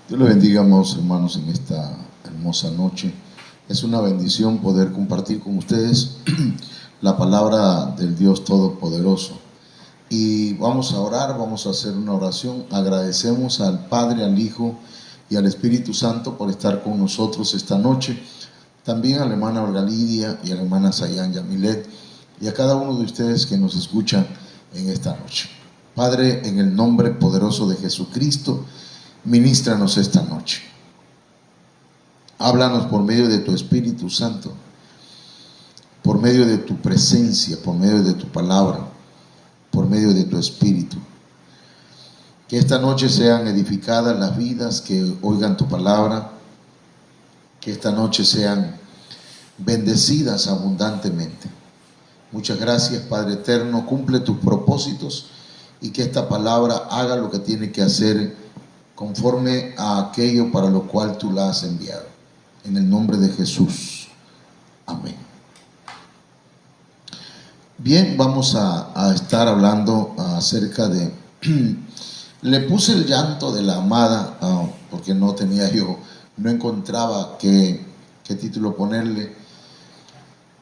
Dios les bendiga, amados hermanos, en esta hermosa noche. Es una bendición poder compartir con ustedes la palabra del Dios Todopoderoso. Y vamos a orar, vamos a hacer una oración. Agradecemos al Padre, al Hijo y al Espíritu Santo por estar con nosotros esta noche. También a la hermana Olga Lidia y a la hermana Sayan Yamilet y a cada uno de ustedes que nos escuchan en esta noche. Padre, en el nombre poderoso de Jesucristo, ministranos esta noche. Háblanos por medio de tu Espíritu Santo, por medio de tu presencia, por medio de tu palabra, por medio de tu Espíritu. Que esta noche sean edificadas las vidas que oigan tu palabra, que esta noche sean bendecidas abundantemente. Muchas gracias, Padre eterno, cumple tus propósitos y que esta palabra haga lo que tiene que hacer conforme a aquello para lo cual tú la has enviado. En el nombre de Jesús. Amén. Bien, vamos a estar hablando acerca de... Le puse el llanto de la amada porque no encontraba qué título ponerle.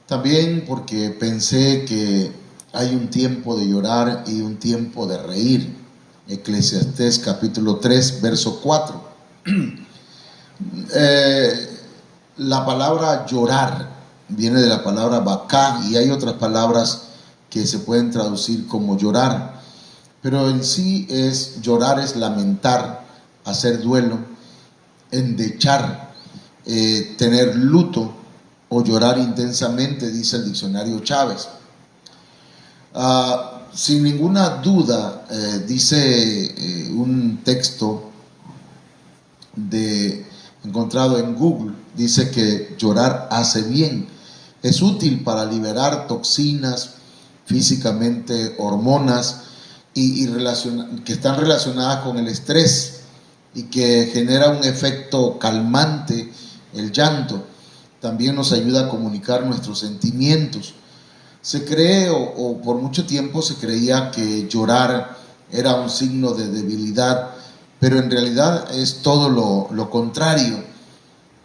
También porque pensé que hay un tiempo de llorar y un tiempo de reír. Eclesiastés capítulo 3, verso 4. La palabra llorar viene de la palabra bacá y hay otras palabras que se pueden traducir como llorar, pero en sí llorar es lamentar, hacer duelo, endechar, tener luto o llorar intensamente, dice el diccionario Chávez. Sin ninguna duda, dice un texto encontrado en Google, dice que llorar hace bien, es útil para liberar toxinas, físicamente hormonas que están relacionadas con el estrés y que genera un efecto calmante. El llanto también nos ayuda a comunicar nuestros sentimientos. Se cree o por mucho tiempo se creía que llorar era un signo de debilidad, pero en realidad es todo lo contrario.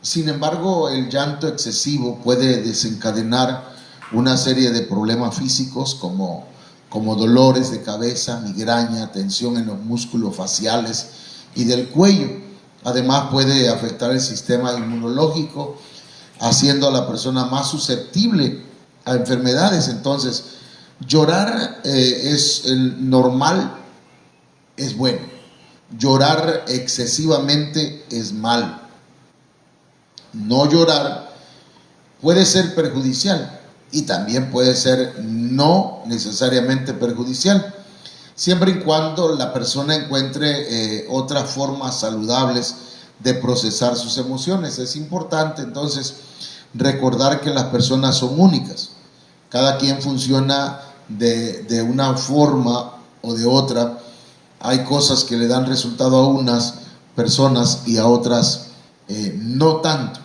Sin embargo, el llanto excesivo puede desencadenar una serie de problemas físicos como dolores de cabeza, migraña, tensión en los músculos faciales y del cuello. Además puede afectar el sistema inmunológico, haciendo a la persona más susceptible a enfermedades. Entonces, llorar es el normal, es bueno. Llorar excesivamente es mal. No llorar puede ser perjudicial y también puede ser no necesariamente perjudicial, siempre y cuando la persona encuentre otras formas saludables de procesar sus emociones. Es importante entonces recordar que las personas son únicas. Cada quien funciona de una forma o de otra. Hay cosas que le dan resultado a unas personas y a otras no tanto.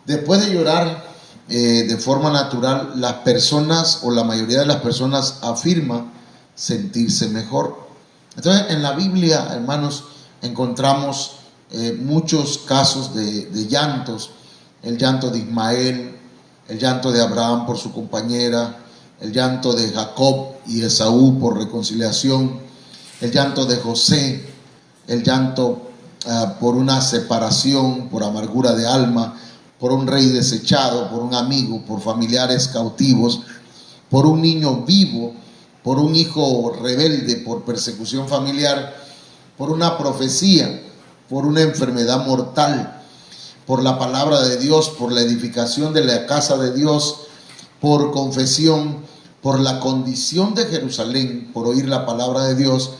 Después de llorar de forma natural, las personas o la mayoría de las personas afirma sentirse mejor. Entonces, en la Biblia, hermanos, encontramos muchos casos de llantos. El llanto de Ismael, el llanto de Abraham por su compañera, el llanto de Jacob y Esaú por reconciliación, el llanto de José, el llanto por una separación, por amargura de alma, por un rey desechado, por un amigo, por familiares cautivos, por un niño vivo, por un hijo rebelde, por persecución familiar, por una profecía, por una enfermedad mortal, por la palabra de Dios, por la edificación de la casa de Dios, por confesión, por la condición de Jerusalén, por oír la palabra de Dios,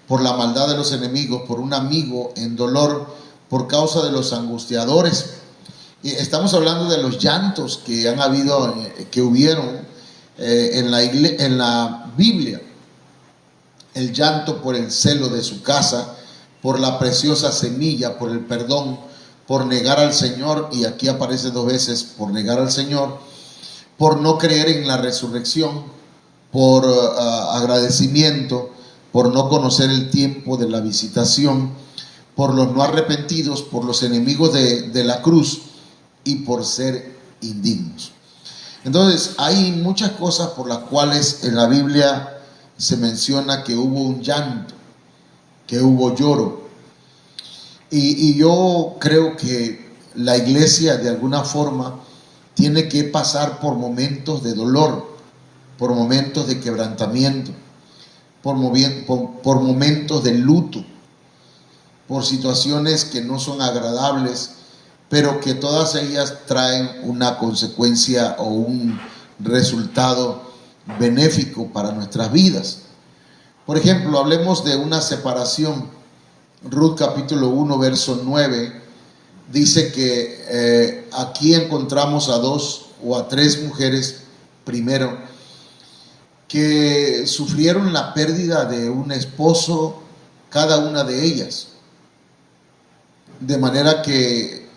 por la maldad de los enemigos, por un amigo en dolor, por causa de los angustiadores. Y estamos hablando de los llantos que han habido, que hubieron en la Biblia. El llanto por el celo de su casa, por la preciosa semilla, por el perdón, por negar al Señor, y aquí aparece 2 veces, por negar al Señor, por no creer en la resurrección, por agradecimiento, por no conocer el tiempo de la visitación, por los no arrepentidos, por los enemigos de la cruz y por ser indignos. Entonces, hay muchas cosas por las cuales en la Biblia se menciona que hubo un llanto, que hubo lloro. Y yo creo que la iglesia de alguna forma tiene que pasar por momentos de dolor, por momentos de quebrantamiento, por momentos de luto, por situaciones que no son agradables, pero que todas ellas traen una consecuencia o un resultado benéfico para nuestras vidas. Por ejemplo, hablemos de una separación. Ruth capítulo 1, verso 9, dice que aquí encontramos a 2 o a 3 mujeres, primero, que sufrieron la pérdida de un esposo, cada una de ellas. De manera que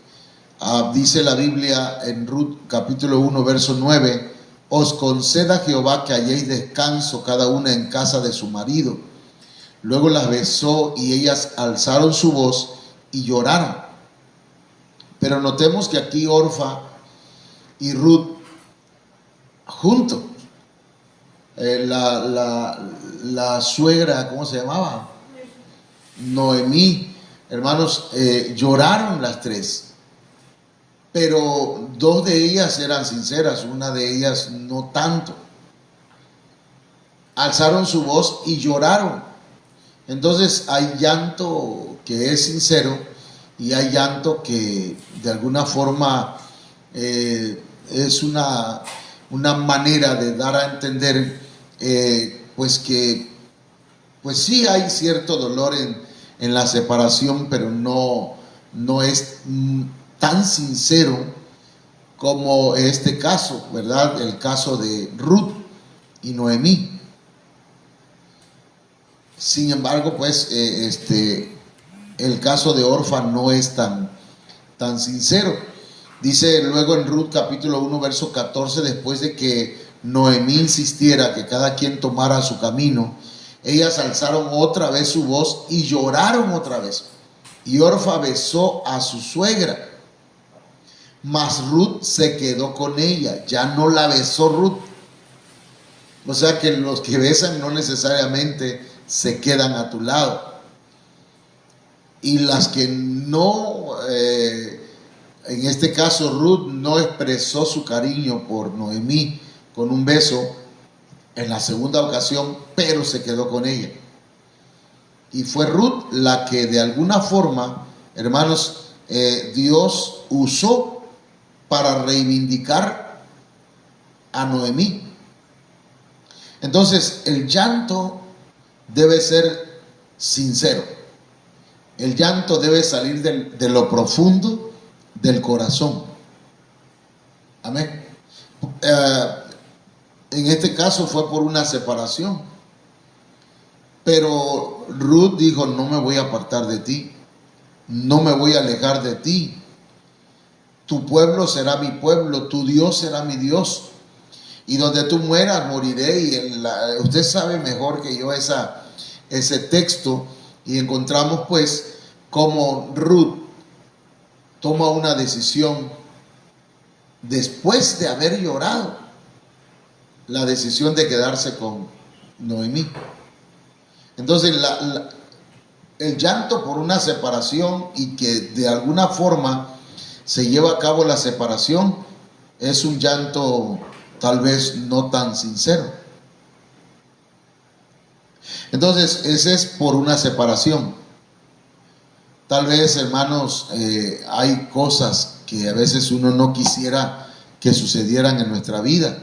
dice la Biblia en Ruth capítulo 1, verso 9, os conceda Jehová que halléis descanso cada una en casa de su marido. Luego las besó y ellas alzaron su voz y lloraron. Pero notemos que aquí Orfa y Ruth juntos, la suegra, ¿cómo se llamaba? Noemí. Hermanos, lloraron las 3. Pero 2 de ellas eran sinceras, una de ellas no tanto. Alzaron su voz y lloraron. Entonces hay llanto que es sincero y hay llanto que de alguna forma es una manera de dar a entender pues que pues sí hay cierto dolor en la separación, pero no es tan sincero como este caso, ¿verdad? El caso de Ruth y Noemí. Sin embargo, pues el caso de Orfa no es tan sincero. Dice luego en Ruth capítulo 1, verso 14, después de que Noemí insistiera que cada quien tomara su camino, ellas alzaron otra vez su voz y lloraron otra vez. Y Orfa besó a su suegra, mas Ruth se quedó con ella, ya no la besó Ruth. O sea que los que besan no necesariamente se quedan a tu lado. Y las que no, en este caso Ruth no expresó su cariño por Noemí con un beso en la segunda ocasión, pero se quedó con ella. Y fue Ruth la que de alguna forma, hermanos, Dios usó para reivindicar a Noemí. Entonces, el llanto debe ser sincero. El llanto debe salir de lo profundo del corazón. Amén. En este caso fue por una separación. Pero Ruth dijo, no me voy a apartar de ti. No me voy a alejar de ti. Tu pueblo será mi pueblo, tu Dios será mi Dios. Y donde tú mueras, moriré. Y usted sabe mejor que yo ese texto. Y encontramos pues como Ruth toma una decisión después de haber llorado, la decisión de quedarse con Noemí. Entonces el llanto por una separación y que de alguna forma se lleva a cabo la separación es un llanto tal vez no tan sincero. Entonces ese es por una separación. Tal vez, hermanos, hay cosas que a veces uno no quisiera que sucedieran en nuestra vida.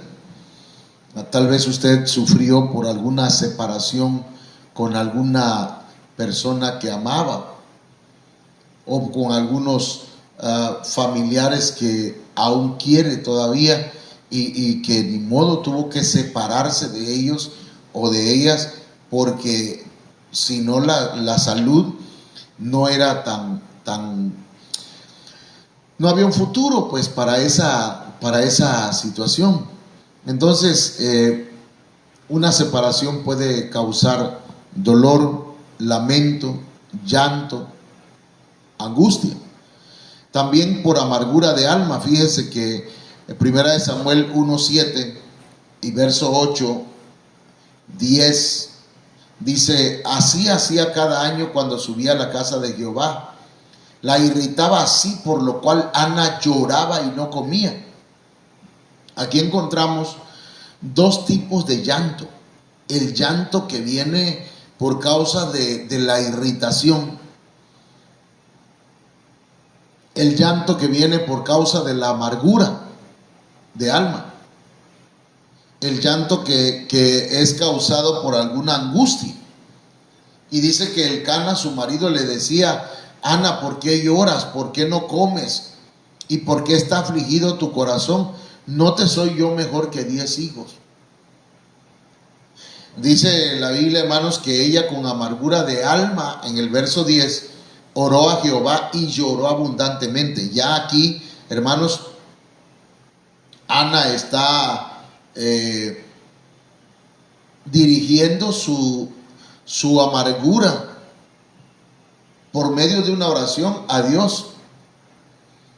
Tal vez usted sufrió por alguna separación con alguna persona que amaba, o con algunos familiares que aún quiere todavía y que ni modo tuvo que separarse de ellos o de ellas, porque si no la salud no era no había un futuro pues para esa situación. Entonces una separación puede causar dolor, lamento, llanto, angustia. También por amargura de alma. Fíjese que en 1 Samuel 1:7 y verso 8, 10 dice: así hacía cada año cuando subía a la casa de Jehová. La irritaba así, por lo cual Ana lloraba y no comía. Aquí encontramos dos tipos de llanto. El llanto que viene por causa de la irritación. El llanto que viene por causa de la amargura de alma. El llanto que es causado por alguna angustia. Y dice que Elcana, su marido, le decía: Ana, ¿por qué lloras? ¿Por qué no comes? ¿Y por qué está afligido tu corazón? ¿No te soy yo mejor que 10 hijos? Dice la Biblia, hermanos, que ella con amargura de alma, en el verso 10, oró a Jehová y lloró abundantemente. Ya aquí, hermanos, Ana está dirigiendo su amargura por medio de una oración a Dios.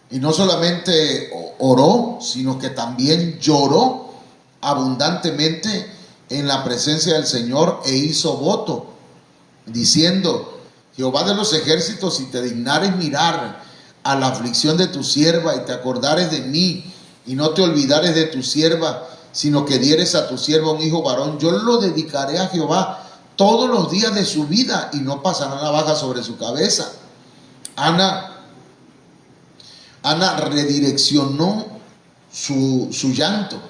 Y no solamente oró, sino que también lloró abundantemente en la presencia del Señor e hizo voto, diciendo: Jehová de los ejércitos, si te dignares mirar a la aflicción de tu sierva y te acordares de mí y no te olvidares de tu sierva, sino que dieres a tu sierva un hijo varón, yo lo dedicaré a Jehová todos los días de su vida y no pasará navaja sobre su cabeza. Ana redireccionó su llanto.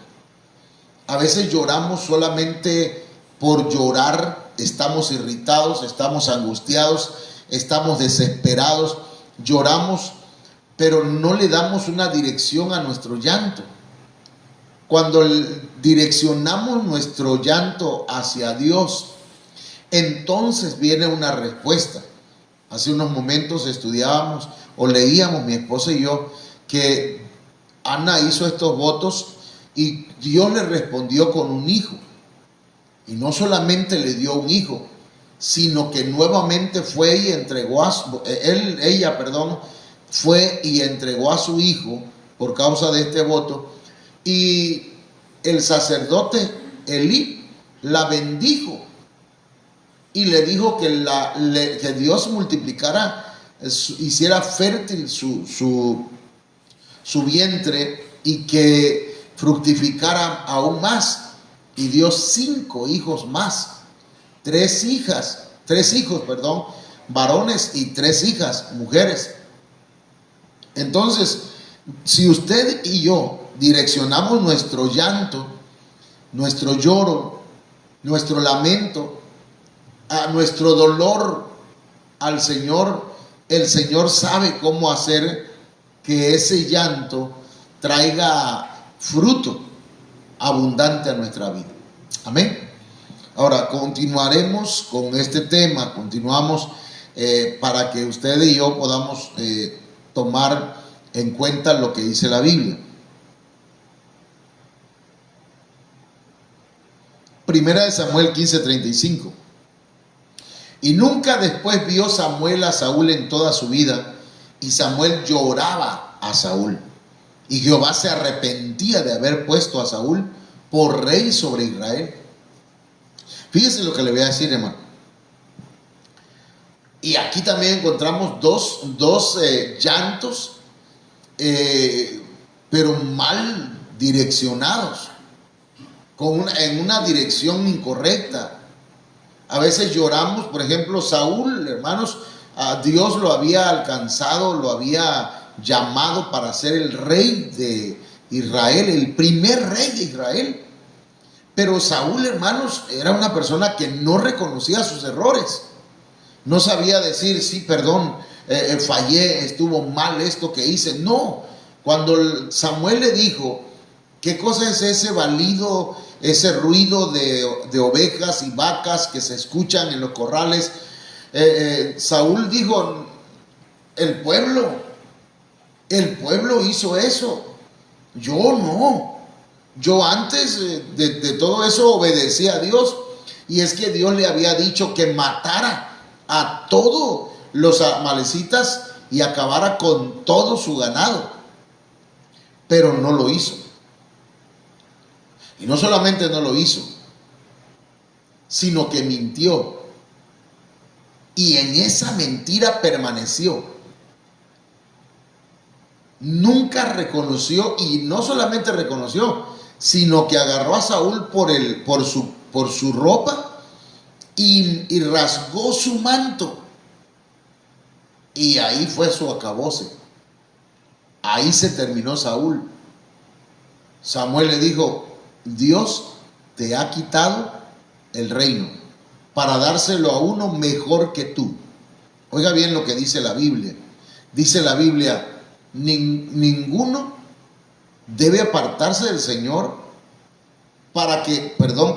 A veces lloramos solamente por llorar, estamos irritados, estamos angustiados, estamos desesperados, lloramos, pero no le damos una dirección a nuestro llanto. Cuando direccionamos nuestro llanto hacia Dios, entonces viene una respuesta. Hace unos momentos estudiábamos o leíamos, mi esposa y yo, que Ana hizo estos votos y Dios le respondió con un hijo. Y no solamente le dio un hijo, sino que nuevamente fue y entregó fue y entregó a su hijo por causa de este voto. Y el sacerdote Elí la bendijo y le dijo que Dios multiplicara, hiciera fértil su vientre y que fructificara aún más. Y dio 5 hijos más, 3 hijos, varones y 3 hijas, mujeres. Entonces, si usted y yo direccionamos nuestro llanto, nuestro lloro, nuestro lamento, a nuestro dolor al Señor, el Señor sabe cómo hacer que ese llanto traiga fruto abundante a nuestra vida. Amén. Ahora continuaremos con este tema, continuamos para que usted y yo podamos tomar en cuenta lo que dice la Biblia. Primera de Samuel 15:35. Y nunca después vio Samuel a Saúl en toda su vida, y Samuel lloraba a Saúl. Y Jehová se arrepentía de haber puesto a Saúl por rey sobre Israel. Fíjese lo que le voy a decir, hermano. Y aquí también encontramos dos llantos, pero mal direccionados, en una dirección incorrecta. A veces lloramos, por ejemplo, Saúl, hermanos, a Dios lo había alcanzado, lo había llamado para ser el rey de Israel, el primer rey de Israel. Pero Saúl, hermanos, era una persona que no reconocía sus errores. No sabía decir, sí, perdón, fallé, estuvo mal esto que hice. No, cuando Samuel le dijo, ¿qué cosa es ese balido, ese ruido de ovejas y vacas que se escuchan en los corrales? Saúl dijo, el pueblo hizo eso, yo no. Yo antes de todo eso obedecí a Dios, y es que Dios le había dicho que matara a todos los amalecitas y acabara con todo su ganado, pero no lo hizo. Y no solamente no lo hizo, sino que mintió, y en esa mentira permaneció. Nunca reconoció, y no solamente reconoció, sino que agarró a Saúl por su ropa y rasgó su manto. Y ahí fue su acabose. Ahí se terminó Saúl. Samuel le dijo, Dios te ha quitado el reino para dárselo a uno mejor que tú. Oiga bien lo que dice la Biblia. Dice la Biblia, ninguno debe apartarse del Señor para que, perdón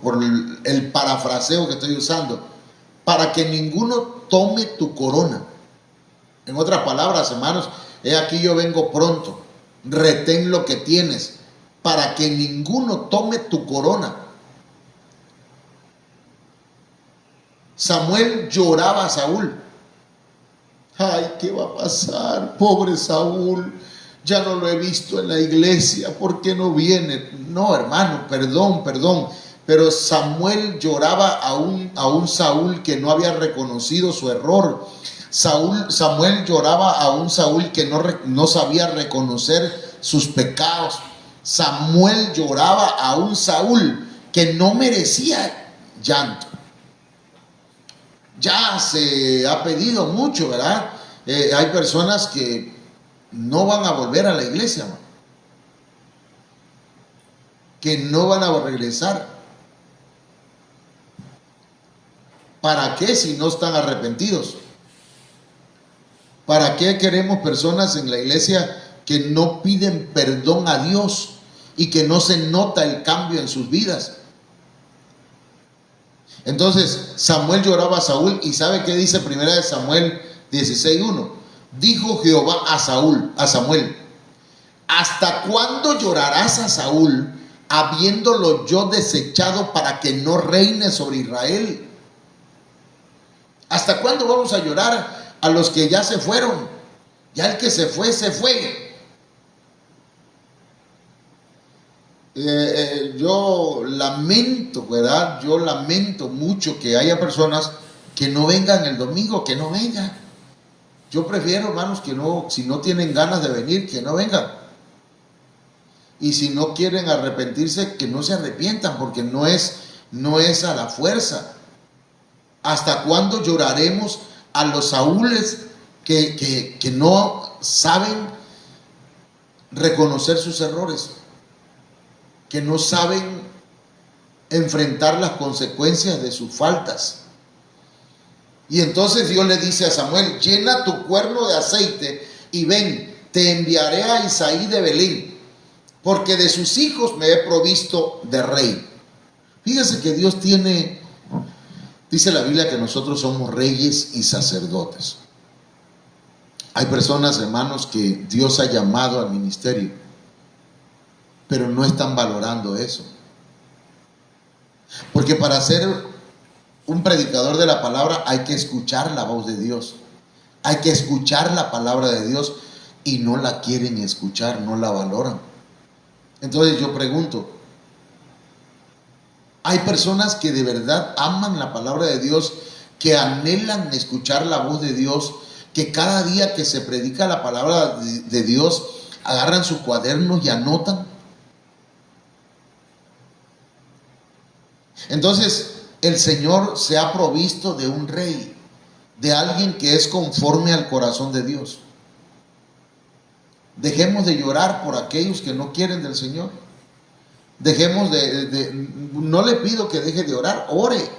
por el parafraseo que estoy usando, para que ninguno tome tu corona. En otras palabras, hermanos, he aquí yo vengo pronto, retén lo que tienes, para que ninguno tome tu corona. Samuel lloraba a Saúl. Ay, ¿qué va a pasar? Pobre Saúl, ya no lo he visto en la iglesia, ¿por qué no viene? No, hermano, perdón, pero Samuel lloraba a un Saúl que no había reconocido su error. Samuel lloraba a un Saúl que no sabía reconocer sus pecados. Samuel lloraba a un Saúl que no merecía llanto. Ya se ha pedido mucho, ¿verdad? Hay personas que no van a volver a la iglesia, ¿no? Que no van a regresar. ¿Para qué si no están arrepentidos? ¿Para qué queremos personas en la iglesia que no piden perdón a Dios y que no se nota el cambio en sus vidas? Entonces Samuel lloraba a Saúl, y ¿sabe qué dice primera de Samuel 16:1? Dijo Jehová a Samuel, ¿hasta cuándo llorarás a Saúl, habiéndolo yo desechado para que no reine sobre Israel? ¿Hasta cuándo vamos a llorar a los que ya se fueron? Ya el que se fue, se fue. Yo lamento, ¿verdad? Yo lamento mucho que haya personas que no vengan el domingo, que no vengan. Yo prefiero, hermanos, que no, si no tienen ganas de venir, que no vengan. Y si no quieren arrepentirse, que no se arrepientan, porque no es a la fuerza. ¿Hasta cuándo lloraremos a los Saúles que no saben reconocer sus errores? Que no saben enfrentar las consecuencias de sus faltas. Y entonces Dios le dice a Samuel, llena tu cuerno de aceite y ven, te enviaré a Isaí de Belén, porque de sus hijos me he provisto de rey. Fíjese que Dios dice la Biblia que nosotros somos reyes y sacerdotes. Hay personas, hermanos, que Dios ha llamado al ministerio, pero no están valorando eso. Porque para ser un predicador de la palabra hay que escuchar la voz de Dios. Hay que escuchar la palabra de Dios, y no la quieren escuchar, no la valoran. Entonces yo pregunto, hay personas que de verdad aman la palabra de Dios, que anhelan escuchar la voz de Dios, que cada día que se predica la palabra de Dios agarran sus cuadernos y anotan. Entonces el Señor se ha provisto de un rey, de alguien que es conforme al corazón de Dios. Dejemos de llorar por aquellos que no quieren del Señor. Dejemos no le pido que deje de orar, ore.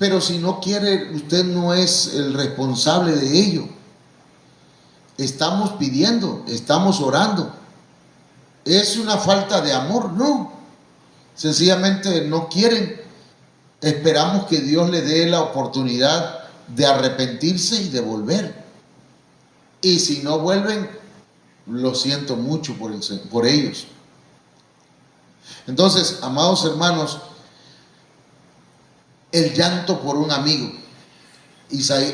Pero si no quiere, usted no es el responsable de ello. Estamos pidiendo, estamos orando. ¿Es una falta de amor? No. Sencillamente no quieren. Esperamos que Dios le dé la oportunidad de arrepentirse y de volver. Y si no vuelven, lo siento mucho por ellos. Entonces, amados hermanos, el llanto por un amigo.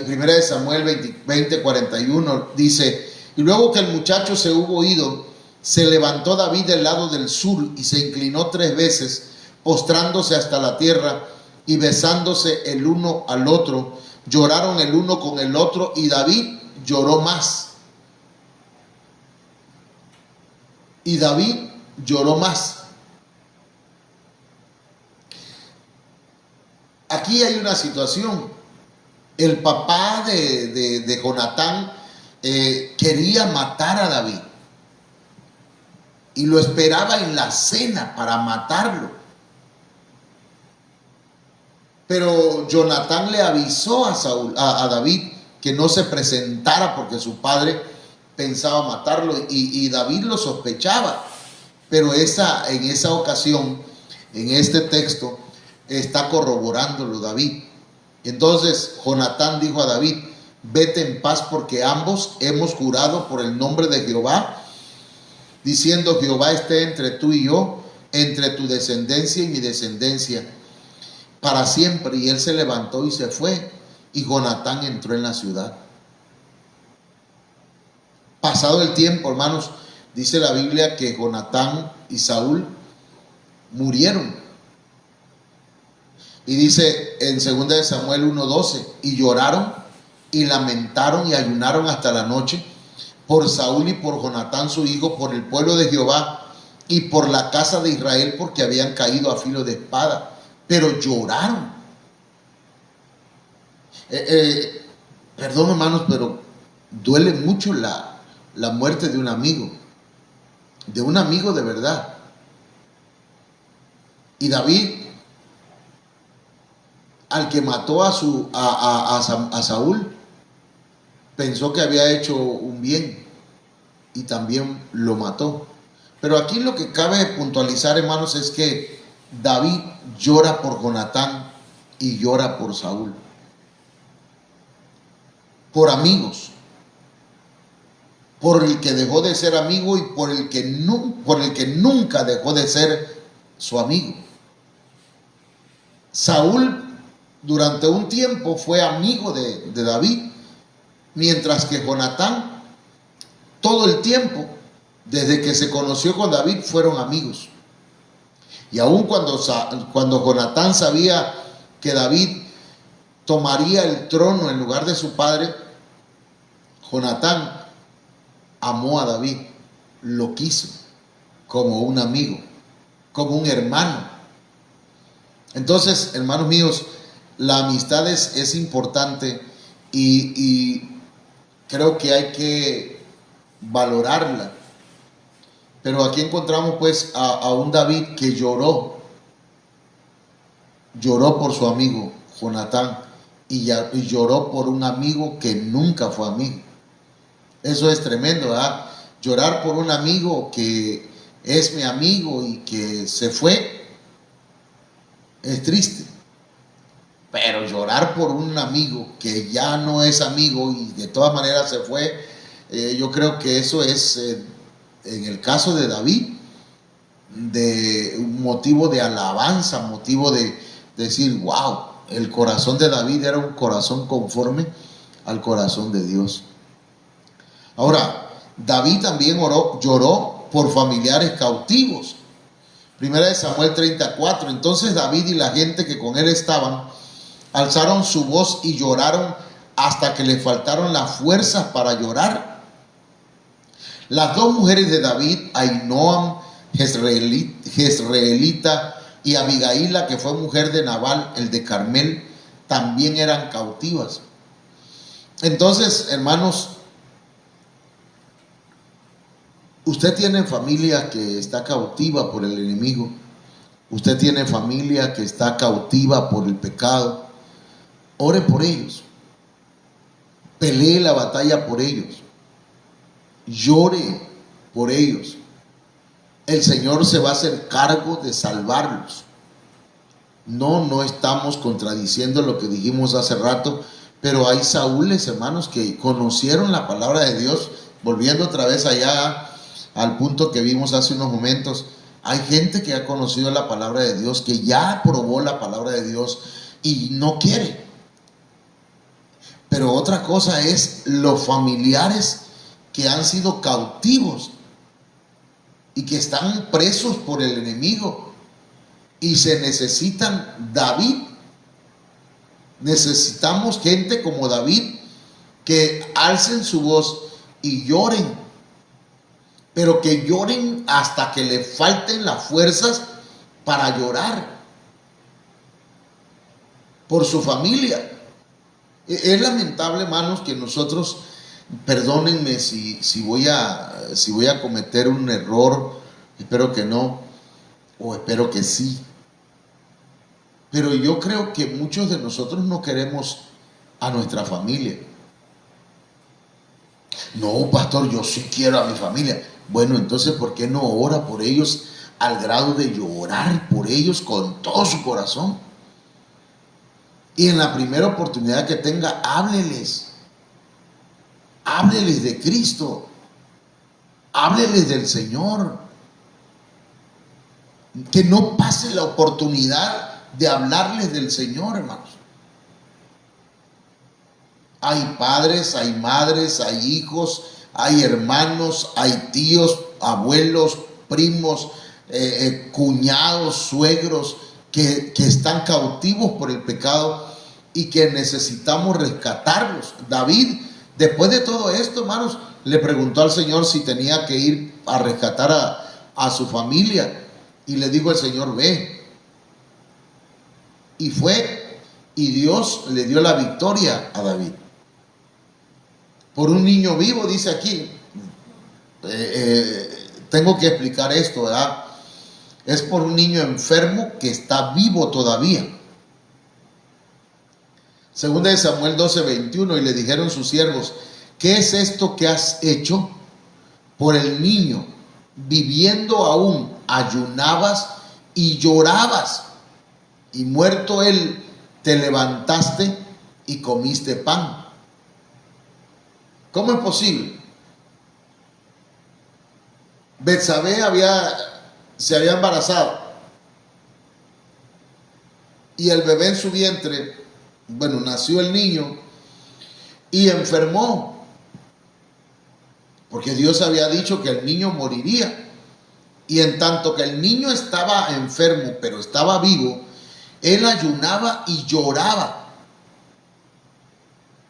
Primera de Samuel 20:41 dice: y luego que el muchacho se hubo ido, se levantó David del lado del sur y se inclinó 3 veces, postrándose hasta la tierra y besándose el uno al otro. Lloraron el uno con el otro y David lloró más. Y David lloró más. Aquí hay una situación. El papá de Jonatán quería matar a David y lo esperaba en la cena para matarlo. Pero Jonatán le avisó a David que no se presentara porque su padre pensaba matarlo y David lo sospechaba. Pero en esa ocasión, en este texto, está corroborándolo David. Entonces Jonatán dijo a David: vete en paz, porque ambos hemos jurado por el nombre de Jehová, diciendo: Jehová esté entre tú y yo, entre tu descendencia y mi descendencia, para siempre. Y él se levantó y se fue, y Jonatán entró en la ciudad. Pasado el tiempo, hermanos, dice la Biblia que Jonatán y Saúl murieron. Y dice en 2 de Samuel 1:12: y lloraron y lamentaron y ayunaron hasta la noche por Saúl y por Jonatán su hijo, por el pueblo de Jehová y por la casa de Israel, porque habían caído a filo de espada. Pero lloraron. Perdón, hermanos, pero duele mucho la muerte de un amigo de verdad. Y David, al que mató a Saúl, pensó que había hecho un bien y también lo mató. Pero aquí lo que cabe puntualizar, hermanos, es que David llora por Jonatán y llora por Saúl, por amigos, por el que dejó de ser amigo y por el que nunca dejó de ser su amigo. Saúl durante un tiempo fue amigo de David, mientras que Jonatán todo el tiempo, desde que se conoció con David, fueron amigos. Y aun cuando Jonatán sabía que David tomaría el trono en lugar de su padre, Jonatán amó a David, lo quiso como un amigo, como un hermano. Entonces, hermanos míos, la amistad es importante y creo que hay que valorarla. Pero aquí encontramos pues a un David que lloró por su amigo Jonatán y lloró por un amigo que nunca fue amigo. Eso es tremendo, ¿verdad? Llorar por un amigo que es mi amigo y que se fue es triste. Pero llorar por un amigo que ya no es amigo y de todas maneras se fue, yo creo que eso es, en el caso de David, de un motivo de alabanza, motivo de decir: wow, el corazón de David era un corazón conforme al corazón de Dios. Ahora, David también lloró por familiares cautivos. Primera de Samuel 34. Entonces David y la gente que con él estaban alzaron su voz y lloraron hasta que le faltaron las fuerzas para llorar. Las dos mujeres de David, Ahinoam Jezreelita y Abigaila, que fue mujer de Nabal, el de Carmel, también eran cautivas. Entonces, hermanos, usted tiene familia que está cautiva por el enemigo. Usted tiene familia que está cautiva por el pecado. ore por ellos, pelee la batalla por ellos, llore por ellos. El Señor se va a hacer cargo de salvarlos. No estamos contradiciendo lo que dijimos hace rato, pero hay saúles, hermanos, que conocieron la palabra de Dios. Volviendo otra vez allá al punto que vimos hace unos momentos, hay gente que ha conocido la palabra de Dios, que ya probó la palabra de Dios y no quiere. Pero otra cosa es los familiares que han sido cautivos y que están presos por el enemigo y se necesitan David. Necesitamos gente como David que alcen su voz y lloren, pero que lloren hasta que le falten las fuerzas para llorar por su familia. Es lamentable, hermanos, que nosotros, perdónenme si voy a cometer un error, espero que no, o espero que sí, pero yo creo que muchos de nosotros no queremos a nuestra familia. No, pastor, yo sí quiero a mi familia. Bueno, entonces, ¿por qué no ora por ellos al grado de llorar por ellos con todo su corazón? Y en la primera oportunidad que tenga, hábleles de Cristo, hábleles del Señor. Que no pase la oportunidad de hablarles del Señor, hermanos. Hay padres, hay madres, hay hijos, hay hermanos, hay tíos, abuelos, primos, cuñados, suegros que están cautivos por el pecado y que necesitamos rescatarlos. David, después de todo esto, hermanos, le preguntó al Señor si tenía que ir a rescatar a su familia, y le dijo el Señor: ve. Y fue, y Dios le dio la victoria a David. Por un niño vivo, dice aquí. Tengo que explicar esto, ¿verdad? Es por un niño enfermo que está vivo todavía. Segunda de Samuel 12:21, y le dijeron sus siervos: ¿qué es esto que has hecho? Por el niño, viviendo aún, ayunabas y llorabas, y muerto él, te levantaste y comiste pan. ¿Cómo es posible? Betsabé se había embarazado y el bebé en su vientre, nació el niño y enfermó, porque Dios había dicho que el niño moriría. Y en tanto que el niño estaba enfermo, pero estaba vivo, él ayunaba y lloraba.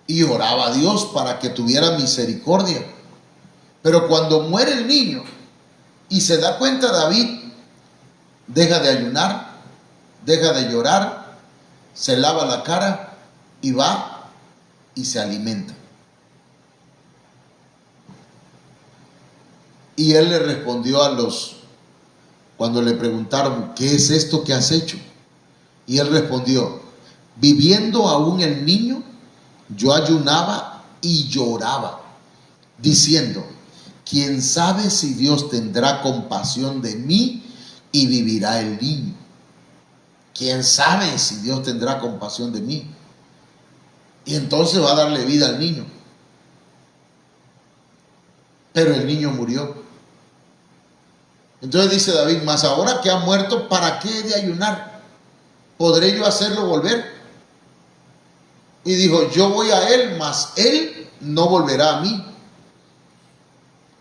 Y oraba a Dios para que tuviera misericordia. Pero cuando muere el niño y se da cuenta David, deja de ayunar, deja de llorar, se lava la cara y va y se alimenta. Y él le respondió cuando le preguntaron: ¿qué es esto que has hecho? Y él respondió: viviendo aún el niño, yo ayunaba y lloraba, diciendo: ¿quién sabe si Dios tendrá compasión de mí y vivirá el niño? ¿Quién sabe si Dios tendrá compasión de mí? Y entonces va a darle vida al niño. Pero el niño murió. Entonces dice David: mas ahora que ha muerto, ¿para qué he de ayunar? ¿Podré yo hacerlo volver? Y dijo: yo voy a él, mas él no volverá a mí.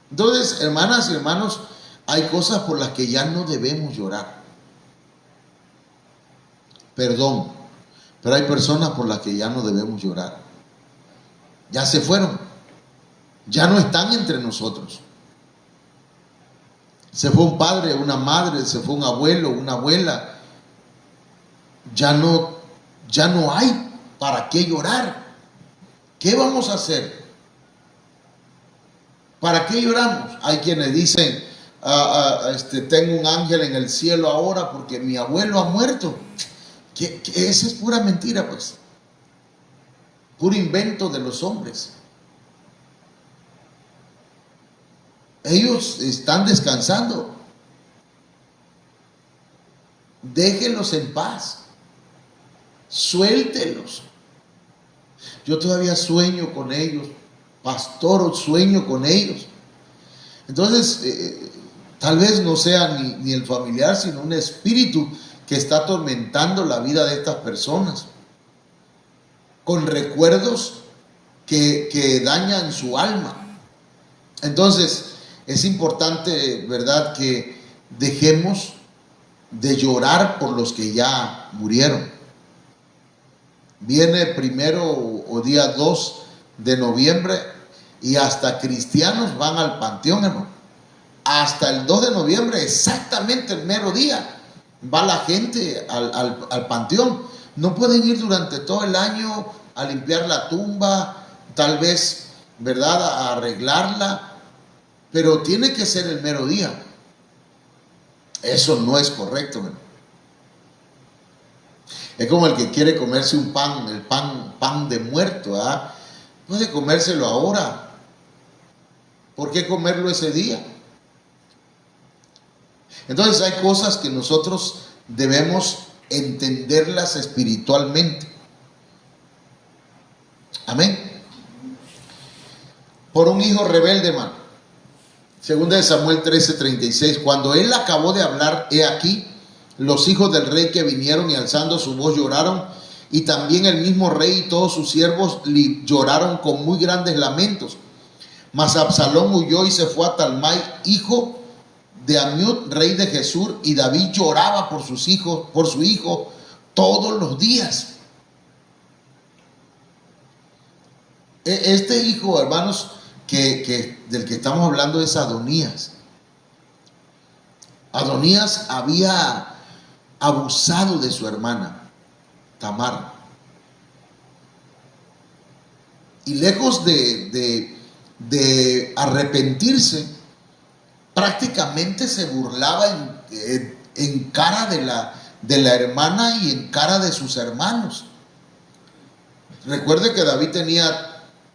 Entonces, hermanas y hermanos, hay cosas por las que ya no debemos llorar. Perdón, pero hay personas por las que ya no debemos llorar. Ya se fueron, ya no están entre nosotros. Se fue un padre, una madre, se fue un abuelo, una abuela. Ya no hay para qué llorar. ¿Qué vamos a hacer? ¿Para qué lloramos? Hay quienes dicen: tengo un ángel en el cielo ahora porque mi abuelo ha muerto. Que esa es pura mentira, pues. puro invento de los hombres. Ellos están descansando. Déjenlos en paz. Suéltelos. Yo todavía sueño con ellos. Pastor, sueño con ellos. Entonces, tal vez no sea ni el familiar, sino un espíritu que está atormentando la vida de estas personas, con recuerdos que dañan su alma. Entonces, es importante, ¿verdad?, que dejemos de llorar por los que ya murieron. Viene primero o día 2 de noviembre y hasta cristianos van al panteón, hermano. Hasta el 2 de noviembre, exactamente el mero día, va la gente al panteón. No pueden ir durante todo el año a limpiar la tumba, tal vez, ¿verdad?, a arreglarla, pero tiene que ser el mero día. Eso no es correcto, hermano. Es como el que quiere comerse un pan, el pan de muerto, ¿verdad? Puede comérselo ahora. ¿Por qué comerlo ese día? Entonces hay cosas que nosotros debemos entenderlas espiritualmente. Amén. Por un hijo rebelde, hermano. Segunda de Samuel 13:36. Cuando él acabó de hablar, he aquí, los hijos del rey que vinieron y alzando su voz lloraron, y también el mismo rey y todos sus siervos lloraron con muy grandes lamentos. Mas Absalón huyó y se fue a Talmai, hijo de Amiud, rey de Gesur, y David lloraba por sus hijos, por su hijo, todos los días. Este hijo, hermanos, del que estamos hablando es Adonías. Adonías había abusado de su hermana Tamar, y lejos de arrepentirse, prácticamente se burlaba en cara de la hermana y en cara de sus hermanos. Recuerde que David tenía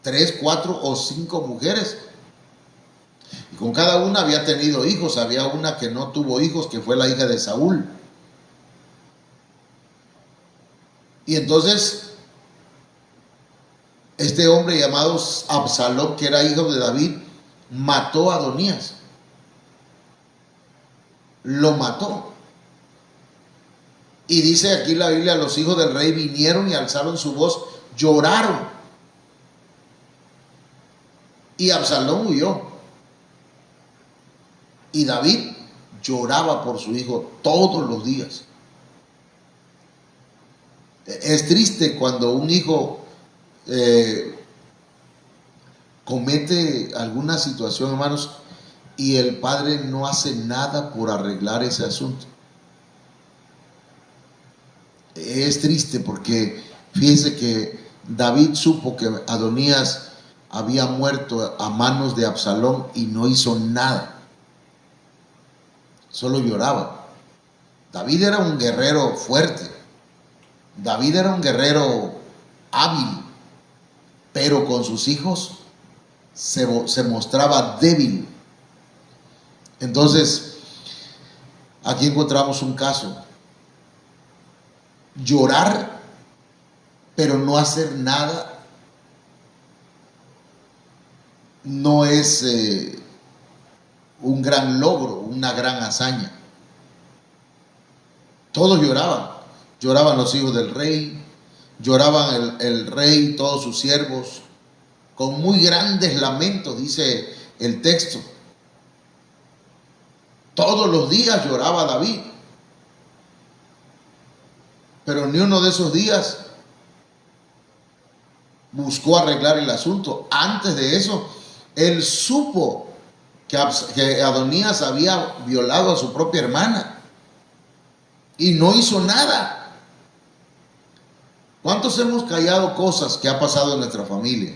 3, 4 o 5 mujeres, y con cada una había tenido hijos. Había una que no tuvo hijos, que fue la hija de Saúl. Y entonces este hombre llamado Absalón, que era hijo de David, mató a Adonías. Lo mató. Y dice aquí la Biblia, los hijos del rey vinieron y alzaron su voz, lloraron. Y Absalón huyó. Y David lloraba por su hijo todos los días. Es triste cuando un hijo comete alguna situación, hermanos, y el padre no hace nada por arreglar ese asunto. Es triste porque fíjese que David supo que Adonías había muerto a manos de Absalón y no hizo nada, solo lloraba. David era un guerrero fuerte, David era un guerrero hábil, pero con sus hijos se mostraba débil. Entonces, aquí encontramos un caso. Llorar, pero no hacer nada, no es un gran logro, una gran hazaña. Todos lloraban los hijos del rey, lloraban el rey y todos sus siervos, con muy grandes lamentos, dice el texto. Todos los días lloraba David, pero ni uno de esos días buscó arreglar el asunto. Antes de eso, él supo que Adonías había violado a su propia hermana y no hizo nada. ¿Cuántos hemos callado cosas que ha pasado en nuestra familia?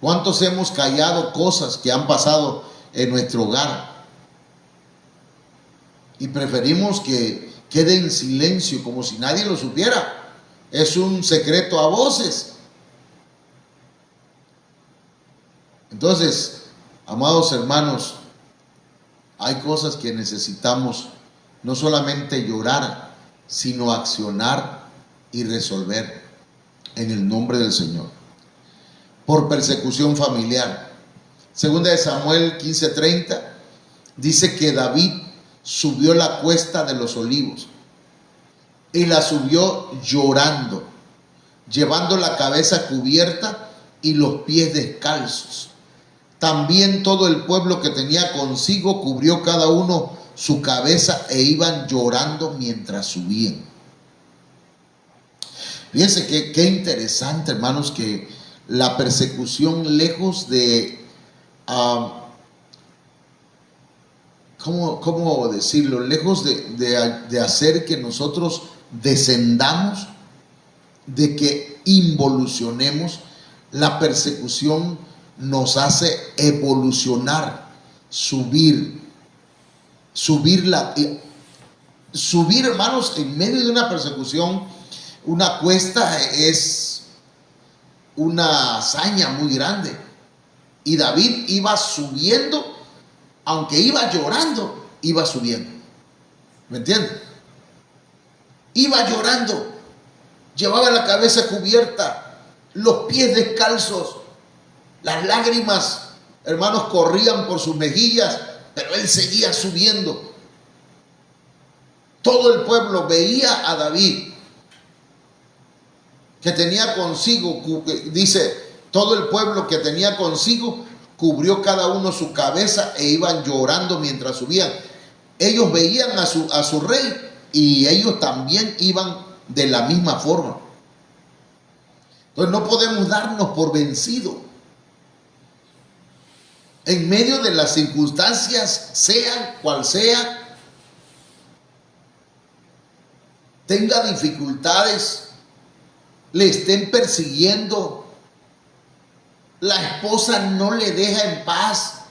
¿Cuántos hemos callado cosas que han pasado en nuestro hogar? Y preferimos que quede en silencio, como si nadie lo supiera. Es un secreto a voces. Entonces, amados hermanos, hay cosas que necesitamos no solamente llorar, sino accionar y resolver en el nombre del Señor. Por persecución familiar. Segunda de Samuel 15:30 dice que David subió la cuesta de los olivos y la subió llorando, llevando la cabeza cubierta y los pies descalzos. También todo el pueblo que tenía consigo cubrió cada uno su cabeza e iban llorando mientras subían. Fíjense qué interesante, hermanos, que la persecución, lejos de, ¿cómo decirlo? Lejos de hacer que nosotros descendamos, de que involucionemos, la persecución nos hace evolucionar, subir, hermanos, en medio de una persecución. Una cuesta es una hazaña muy grande. Y David iba subiendo, aunque iba llorando, iba subiendo. ¿Me entienden? Iba llorando, llevaba la cabeza cubierta, los pies descalzos, las lágrimas, hermanos, corrían por sus mejillas, pero él seguía subiendo. Todo el pueblo veía a David, que tenía consigo, dice, todo el pueblo que tenía consigo cubrió cada uno su cabeza e iban llorando mientras subían. Ellos veían a su rey y ellos también iban de la misma forma. Entonces no podemos darnos por vencidos. En medio de las circunstancias, sean cual sea, tenga dificultades, le estén persiguiendo, la esposa no le deja en paz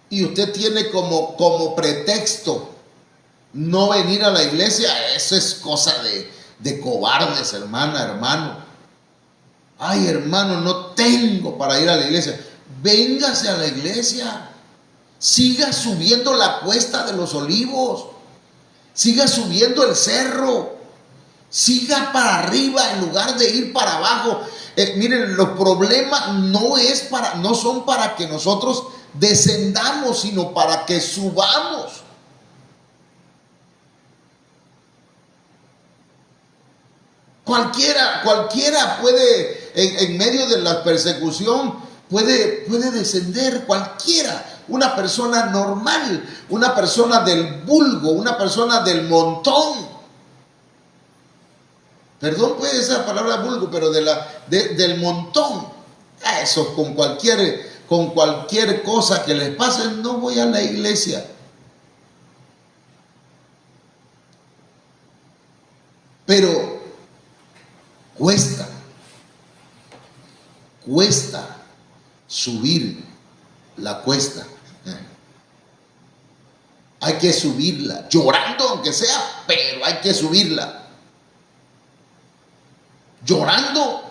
y usted tiene como pretexto no venir a la iglesia, eso es cosa de cobardes, hermano. Ay, hermano, no tengo para ir a la iglesia. Véngase a la iglesia, siga subiendo la cuesta de los olivos, siga subiendo el cerro, siga para arriba en lugar de ir para abajo. Miren, los problemas no son para que nosotros descendamos, sino para que subamos. Cualquiera puede, en medio de la persecución, puede descender, cualquiera. Una persona normal, una persona del vulgo, una persona del montón. Perdón pues esa palabra vulgo, pero del montón. Eso con cualquier cosa que les pase, no voy a la iglesia. Pero cuesta subir la cuesta. Hay que subirla, llorando aunque sea, pero hay que subirla. Llorando,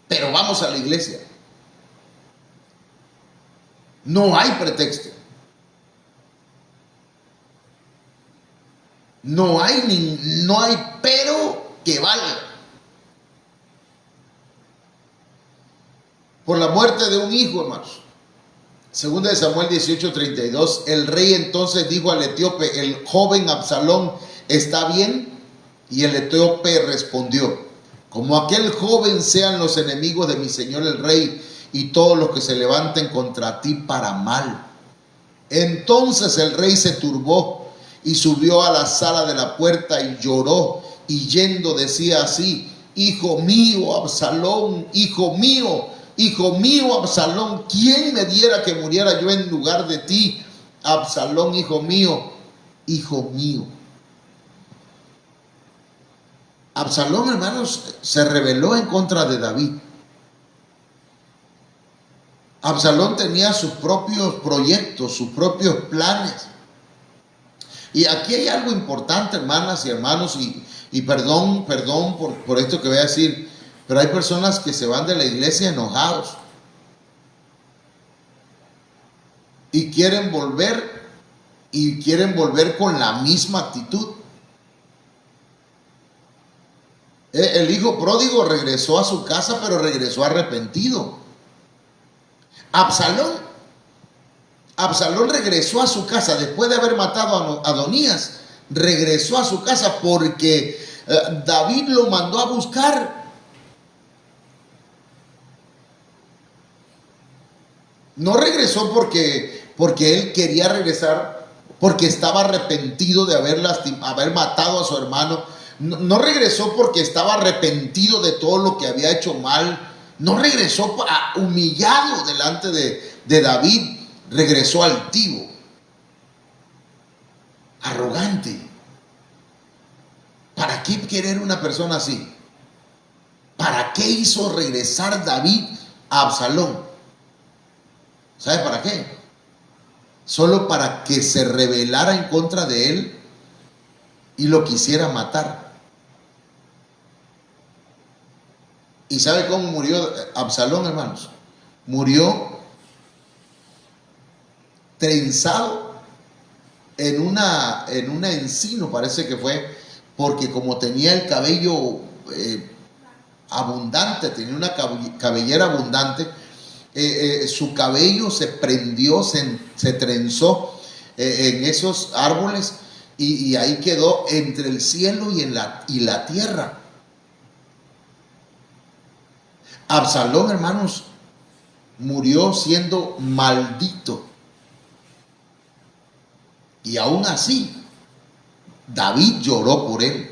pero vamos a la iglesia. No hay pretexto. No hay pero que valga. Por la muerte de un hijo, hermanos. Segunda de Samuel 18:32, el rey entonces dijo al etíope, el joven Absalón, ¿está bien? Y el etíope respondió, como aquel joven sean los enemigos de mi señor el rey y todos los que se levanten contra ti para mal. Entonces el rey se turbó y subió a la sala de la puerta y lloró, y yendo decía así, hijo mío Absalón, hijo mío Absalón, ¿quién me diera que muriera yo en lugar de ti? Absalón, hijo mío. Absalón, hermanos, se rebeló en contra de David. Absalón tenía sus propios proyectos, sus propios planes. Y aquí hay algo importante, hermanas y hermanos, y perdón por esto que voy a decir, pero hay personas que se van de la iglesia enojados. y quieren volver con la misma actitud. El hijo pródigo regresó a su casa, pero regresó arrepentido. Absalón regresó a su casa después de haber matado a Adonías. Regresó a su casa porque David lo mandó a buscar. No regresó porque él quería regresar, porque estaba arrepentido de haber matado a su hermano. No regresó porque estaba arrepentido de todo lo que había hecho mal. No regresó humillado delante de David. Regresó altivo, arrogante. ¿Para qué querer una persona así? ¿Para qué hizo regresar David a Absalón? ¿Sabe para qué? Solo para que se rebelara en contra de él y lo quisiera matar. ¿Y sabe cómo murió Absalón, hermanos? Murió trenzado en una encino, parece que fue, porque como tenía el cabello abundante, tenía una cabellera abundante, su cabello se prendió, se trenzó en esos árboles y ahí quedó entre el cielo y la tierra. Absalón, hermanos, murió siendo maldito. Y aún así, David lloró por él.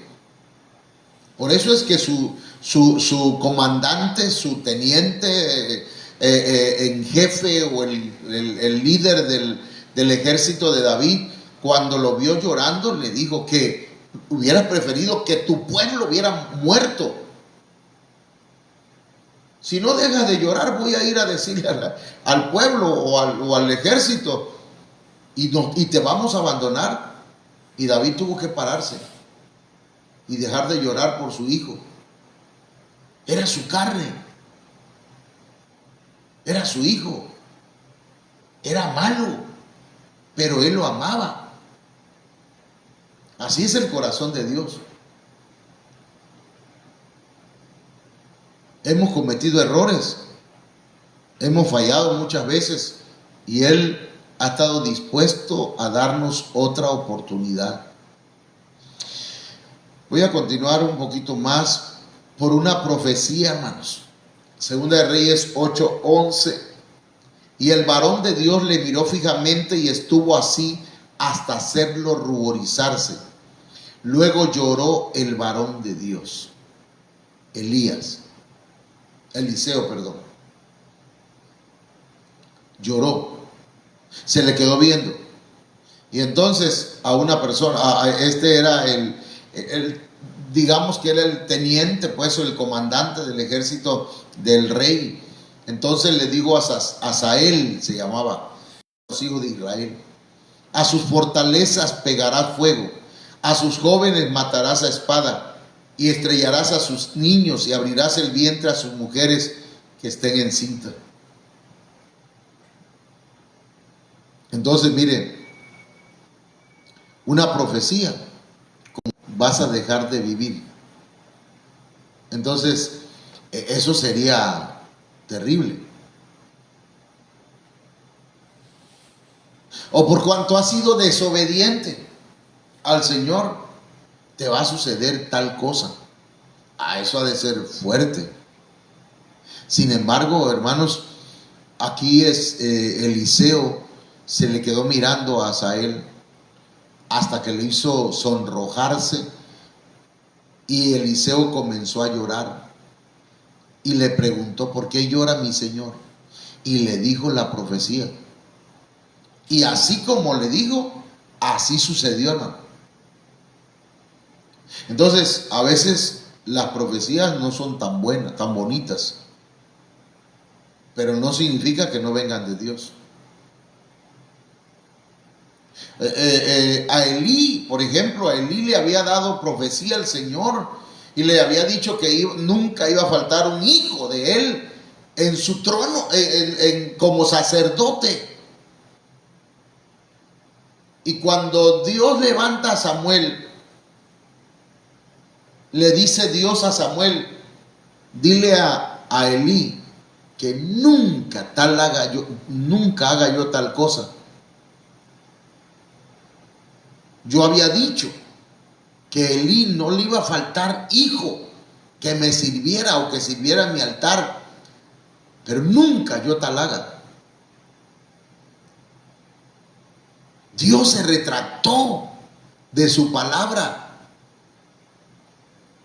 Por eso es que su comandante, su teniente en jefe o el líder del ejército de David, cuando lo vio llorando, le dijo que hubiera preferido que tu pueblo hubiera muerto. Si no dejas de llorar, voy a ir a decirle al pueblo o al ejército y te vamos a abandonar. Y David tuvo que pararse y dejar de llorar por su hijo. Era su carne, era su hijo, era malo, pero él lo amaba. Así es el corazón de Dios. Hemos cometido errores, hemos fallado muchas veces y Él ha estado dispuesto a darnos otra oportunidad. Voy a continuar un poquito más por una profecía, hermanos. Segunda de Reyes 8:11. Y el varón de Dios le miró fijamente y estuvo así hasta hacerlo ruborizarse. Luego lloró el varón de Dios, Eliseo, perdón. Lloró, se le quedó viendo. Y entonces a una persona, este era digamos que era el teniente, pues, o el comandante del ejército del rey. Entonces le dijo a Asael, se llamaba, los hijos de Israel: a sus fortalezas pegarás fuego, a sus jóvenes matarás a espada, y estrellarás a sus niños y abrirás el vientre a sus mujeres que estén encintas. Entonces, miren, una profecía: vas a dejar de vivir. Entonces, eso sería terrible. O por cuanto has sido desobediente al Señor, te va a suceder tal cosa. Eso ha de ser fuerte. Sin embargo, hermanos, aquí Eliseo se le quedó mirando a Asael hasta que le hizo sonrojarse, y Eliseo comenzó a llorar y le preguntó: ¿por qué llora mi señor? Y le dijo la profecía, y así como le dijo, así sucedió, hermano. Entonces, a veces las profecías no son tan buenas, tan bonitas, pero no significa que no vengan de Dios. A Elí, por ejemplo, a Elí le había dado profecía al Señor y le había dicho que nunca iba a faltar un hijo de él en su trono, como sacerdote. Y cuando Dios levanta a Samuel, le dice Dios a Samuel, dile a Elí que nunca haga yo tal cosa. Yo había dicho que Elí no le iba a faltar hijo que me sirviera o que sirviera en mi altar, pero nunca yo tal haga. Dios se retractó de su palabra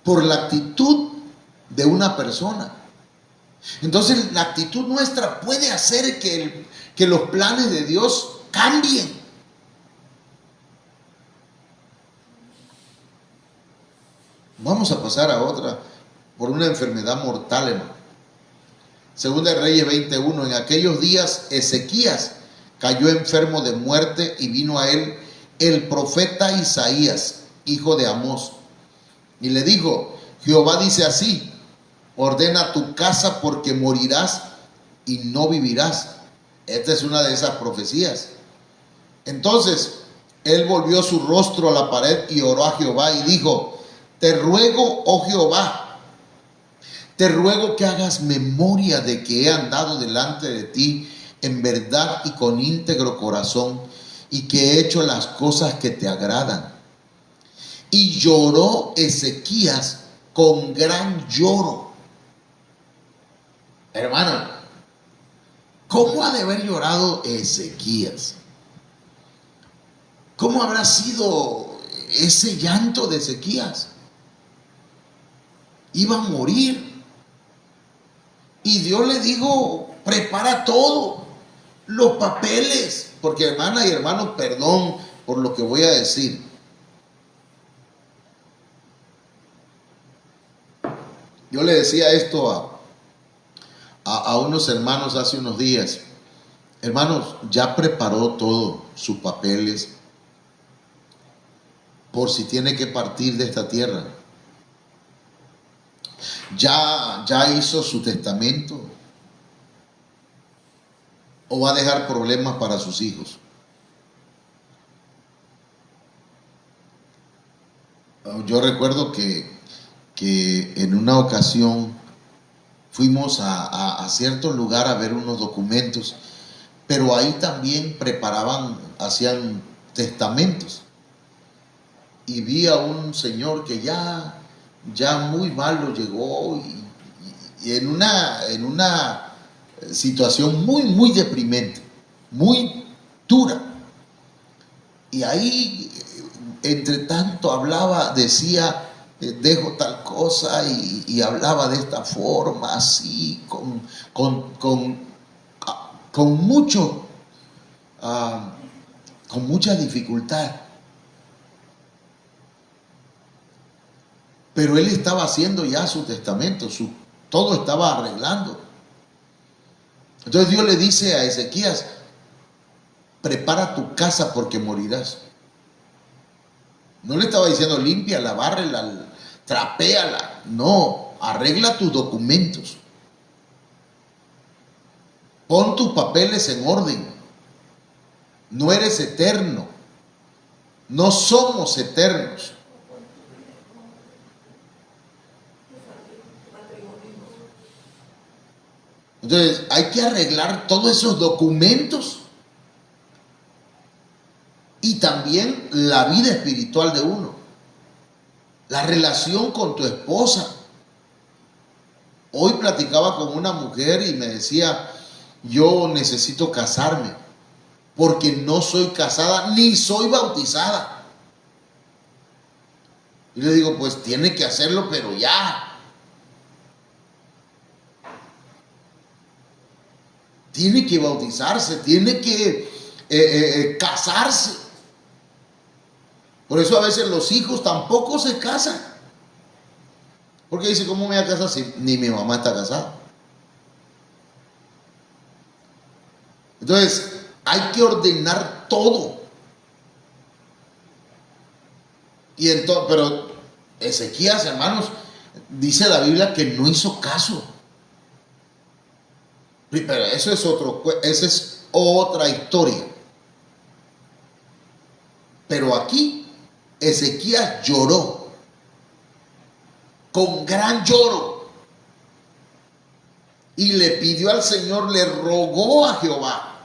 por la actitud de una persona. Entonces la actitud nuestra puede hacer que los planes de Dios cambien. Vamos a pasar a otra, por una enfermedad mortal, hermano. Segunda de Reyes 21, en aquellos días Ezequías cayó enfermo de muerte y vino a él el profeta Isaías, hijo de Amós, y le dijo, Jehová dice así, ordena tu casa porque morirás y no vivirás. Esta es una de esas profecías. Entonces él volvió su rostro a la pared y oró a Jehová y dijo, te ruego, oh Jehová, te ruego que hagas memoria de que he andado delante de ti en verdad y con íntegro corazón, y que he hecho las cosas que te agradan. Y lloró Ezequías con gran lloro. Hermano, ¿cómo ha de haber llorado Ezequías? ¿Cómo habrá sido ese llanto de Ezequías? Iba a morir. Y Dios le dijo, prepara todo, los papeles, porque hermana y hermanos, perdón por lo que voy a decir. Yo le decía esto a unos hermanos hace unos días. Hermanos, ya preparó todo, sus papeles, por si tiene que partir de esta tierra. Ya hizo su testamento, o va a dejar problemas para sus hijos. Yo recuerdo que en una ocasión fuimos a cierto lugar a ver unos documentos, pero ahí también hacían testamentos. Y vi a un señor que ya muy malo llegó y en una situación muy deprimente, muy dura. Y ahí, entre tanto hablaba, decía, dejo tal cosa y hablaba de esta forma, así, con mucha dificultad. Pero él estaba haciendo ya su testamento, todo estaba arreglando. Entonces Dios le dice a Ezequías, prepara tu casa porque morirás. No le estaba diciendo límpiala, bárrela, trapéala. No, arregla tus documentos. Pon tus papeles en orden. No eres eterno. No somos eternos. Entonces hay que arreglar todos esos documentos y también la vida espiritual de uno, la relación con tu esposa. Hoy platicaba con una mujer y me decía, yo necesito casarme porque no soy casada ni soy bautizada. Y le digo, pues tiene que hacerlo, pero ya. Tiene que bautizarse, tiene que casarse. Por eso a veces los hijos tampoco se casan. Porque dice, ¿cómo me voy a casar si ni mi mamá está casada? Entonces, hay que ordenar todo. Pero Ezequías, hermanos, dice la Biblia que no hizo caso. Pero esa es otra historia. Pero aquí Ezequías lloró con gran lloro y le pidió al Señor, le rogó a Jehová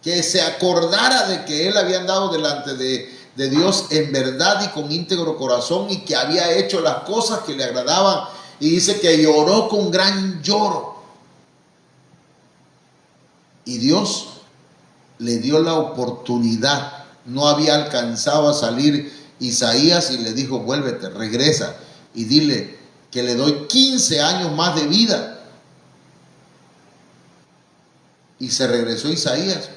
que se acordara de que él había andado delante de Dios en verdad y con íntegro corazón, y que había hecho las cosas que le agradaban. Y dice que lloró con gran lloro. Y Dios le dio la oportunidad. No había alcanzado a salir Isaías y le dijo: vuélvete, regresa y dile que le doy 15 años más de vida. Y se regresó Isaías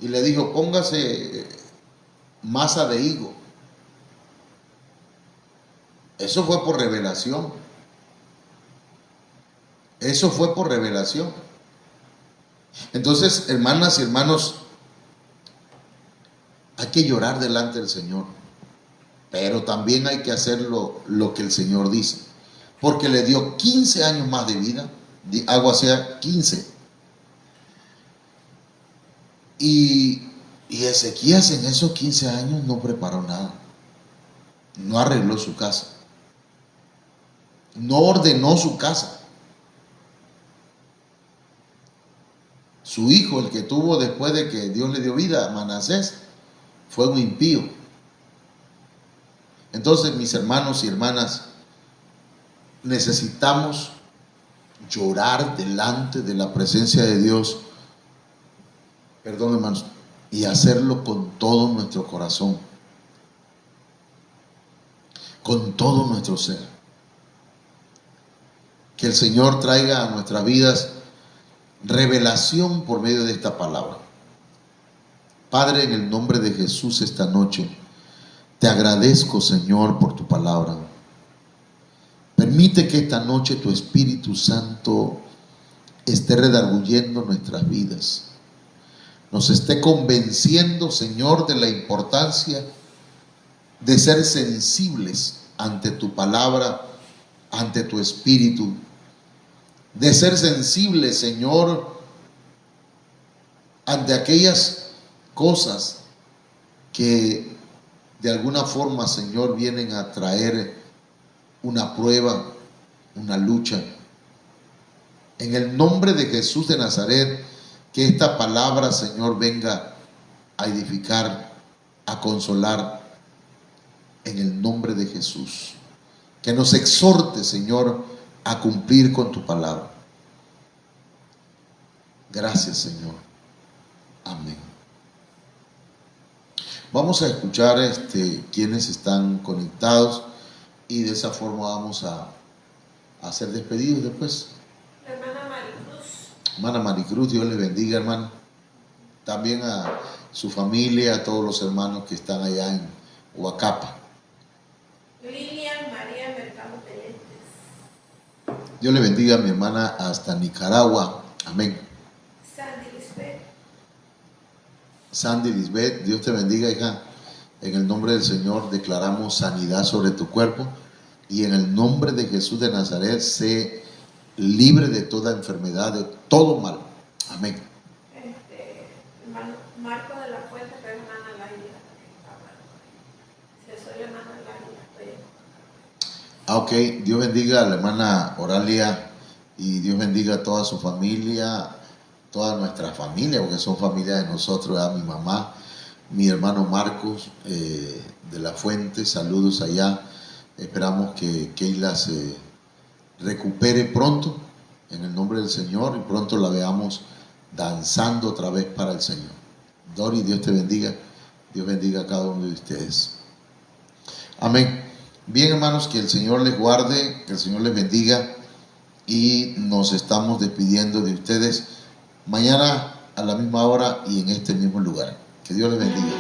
y le dijo: póngase masa de higo. Eso fue por revelación. Eso fue por revelación. Entonces, hermanas y hermanos, hay que llorar delante del Señor, pero también hay que hacer lo que el Señor dice, porque le dio 15 años más de vida, hago sea 15. Y Ezequías en esos 15 años no preparó nada, no arregló su casa, no ordenó su casa. Su hijo, el que tuvo después de que Dios le dio vida, Manasés, fue un impío. Entonces, mis hermanos y hermanas, necesitamos llorar delante de la presencia de Dios, perdón hermanos, y hacerlo con todo nuestro corazón, con todo nuestro ser. Que el Señor traiga a nuestras vidas revelación por medio de esta palabra. Padre, en el nombre de Jesús, esta noche te agradezco, Señor, por tu palabra. Permite que esta noche tu Espíritu Santo esté redarguyendo nuestras vidas, nos esté convenciendo, Señor, de la importancia de ser sensibles ante tu palabra, ante tu Espíritu, de ser sensibles, Señor, ante aquellas cosas que de alguna forma, Señor, vienen a traer una prueba, una lucha. En el nombre de Jesús de Nazaret, que esta palabra, Señor, venga a edificar, a consolar, en el nombre de Jesús. Que nos exhorte, Señor, a cumplir con tu palabra. Gracias, Señor. Amén. Vamos a escuchar quienes están conectados, y de esa forma vamos a ser despedidos después. La hermana Maricruz. Hermana Maricruz, Dios le bendiga, hermana. También a su familia, a todos los hermanos que están allá en Huacapa. Lilian María Mercado Pérez. Dios le bendiga a mi hermana hasta Nicaragua. Amén. Sandy Lisbeth. Sandy Lisbeth, Dios te bendiga, hija. En el nombre del Señor declaramos sanidad sobre tu cuerpo, y en el nombre de Jesús de Nazaret, sé libre de toda enfermedad, de todo mal. Amén. Hermano Marco de la Fuente, que es hermana Laila. Si soy hermana Laila, estoy Ok, Dios bendiga a la hermana Oralia, y Dios bendiga a toda su familia, toda nuestra familia, porque son familia de nosotros, a mi mamá, mi hermano Marcos de la Fuente, saludos allá. Esperamos que Keila se recupere pronto en el nombre del Señor, y pronto la veamos danzando otra vez para el Señor. Dori, Dios te bendiga. Dios bendiga a cada uno de ustedes. Amén. Bien, hermanos, que el Señor les guarde, que el Señor les bendiga, y nos estamos despidiendo de ustedes mañana a la misma hora y en este mismo lugar. Que Dios les bendiga.